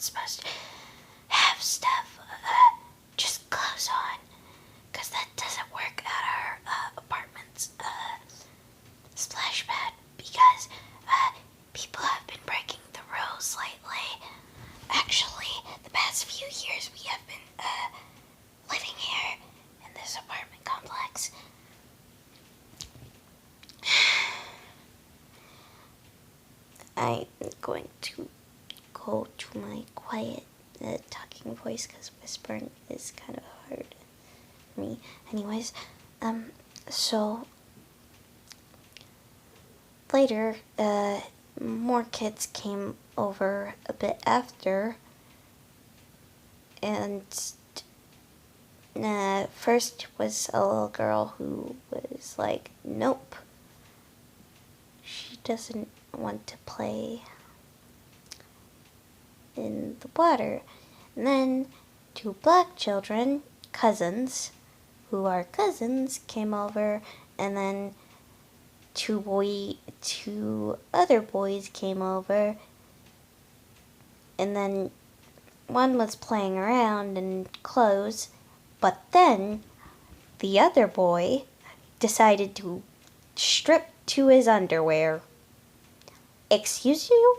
supposed to have stuff just clothes on, because that doesn't work at our apartment's splash pad, because people have been breaking the rules lately. Actually, the past few years we have been living here in this apartment complex. I'm going to go to my quiet talking voice because whispering is kind of hard for me. Anyways, so later, more kids came over a bit after, and first was a little girl who was like, nope, she doesn't want to play in the water. And then two black children, cousins, who are cousins, came over, and then two other boys came over, and then one was playing around in clothes, but then the other boy decided to strip to his underwear. Excuse you?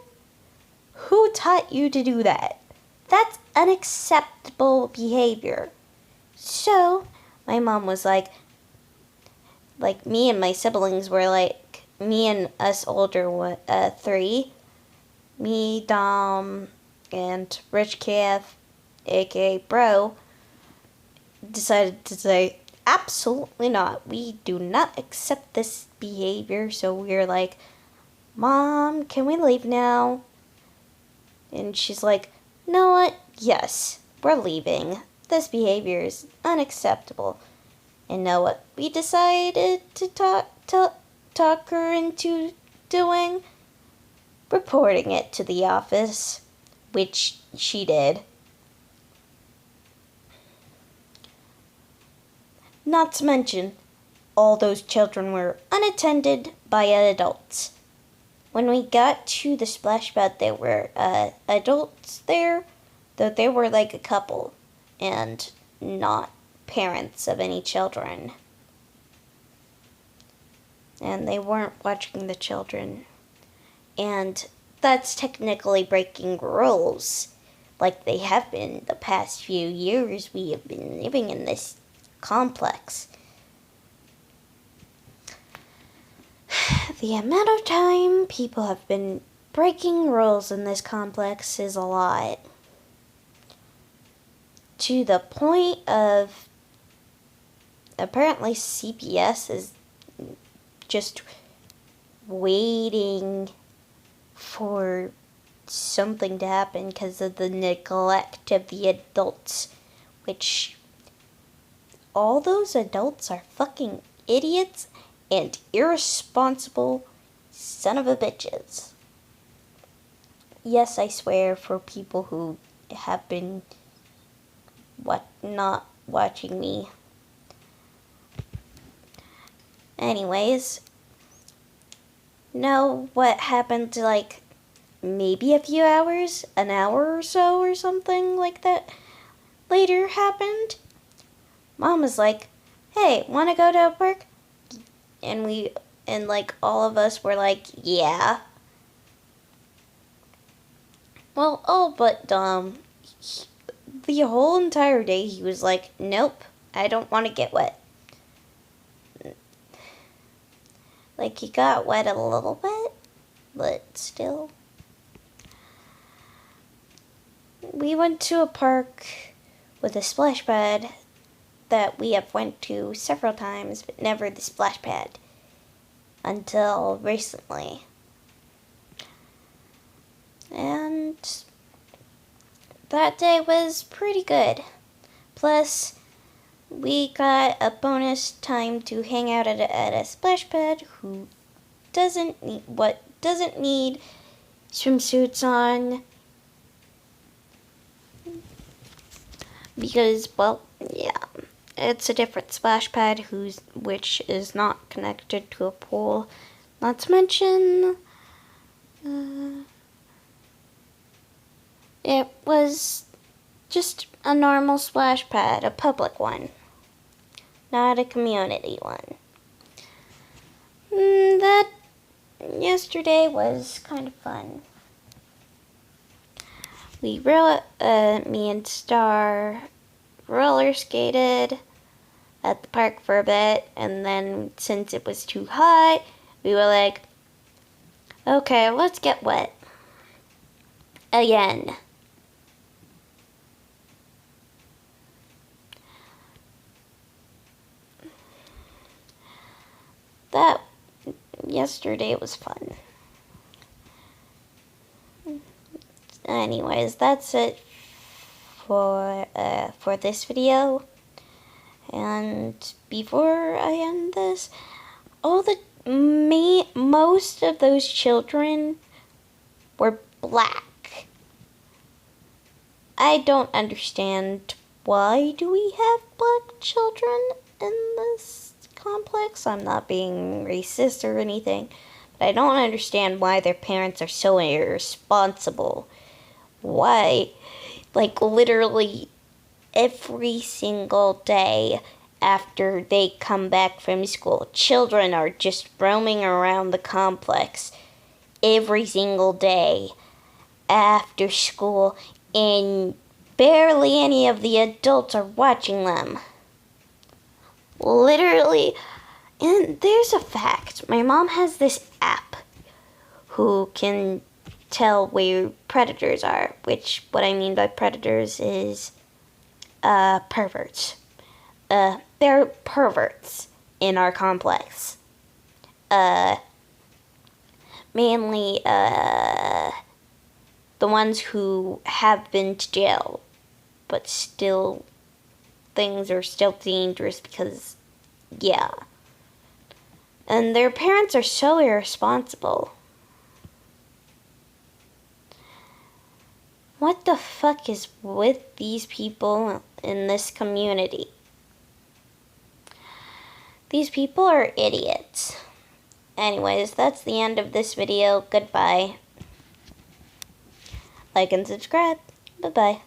Who taught you to do that? That's unacceptable behavior. So, my mom was like, me and my siblings were like, me and us older three, me, Dom, and Rich Calf, aka Bro, decided to say, absolutely not. We do not accept this behavior. So we were like, Mom, can we leave now? And she's like, know what? Yes, we're leaving. This behavior is unacceptable. And know what we decided to talk her into doing? Reporting it to the office, which she did. Not to mention, all those children were unattended by adults. When we got to the splash pad, there were adults there, though they were like a couple, and not parents of any children. And they weren't watching the children. And that's technically breaking rules, like they have been the past few years we have been living in this complex. The amount of time people have been breaking rules in this complex is a lot. To the point of apparently CPS is just waiting for something to happen because of the neglect of the adults, which all those adults are fucking idiots and irresponsible son of a bitches. Yes, I swear, for people who have been not watching me. Anyways, know what happened like maybe a few hours, an hour or so or something like that later happened? Mom was like, hey, wanna go to a park? And like all of us were like, yeah. Well, all but Dom, the whole entire day he was like, nope, I don't want to get wet. Like, he got wet a little bit, but still. We went to a park with a splash pad that we have went to several times, but never the splash pad until recently. And that day was pretty good. Plus, we got a bonus time to hang out at a splash pad who doesn't need swimsuits on. Because, well, yeah, it's a different splash pad which is not connected to a pool. Not to mention, it was just a normal splash pad, a public one, not a community one. That yesterday was kind of fun. Me and Star roller skated at the park for a bit, and then since it was too hot, we were like, okay, let's get wet again. That yesterday was fun. Anyways, that's it for this video. And before I end this, most of those children were black. I don't understand, why do we have black children in this complex? I'm not being racist or anything, but I don't understand why their parents are so irresponsible. Why, like, literally every single day after they come back from school, children are just roaming around the complex every single day after school, and barely any of the adults are watching them. Literally. And there's a fact. My mom has this app who can tell where predators are, which what I mean by predators is perverts. They're perverts in our complex. Mainly the ones who have been to jail, but still things are still dangerous because, yeah. And their parents are so irresponsible. What the fuck is with these people in this community? These people are idiots. Anyways, that's the end of this video. Goodbye. Like and subscribe. Bye-bye.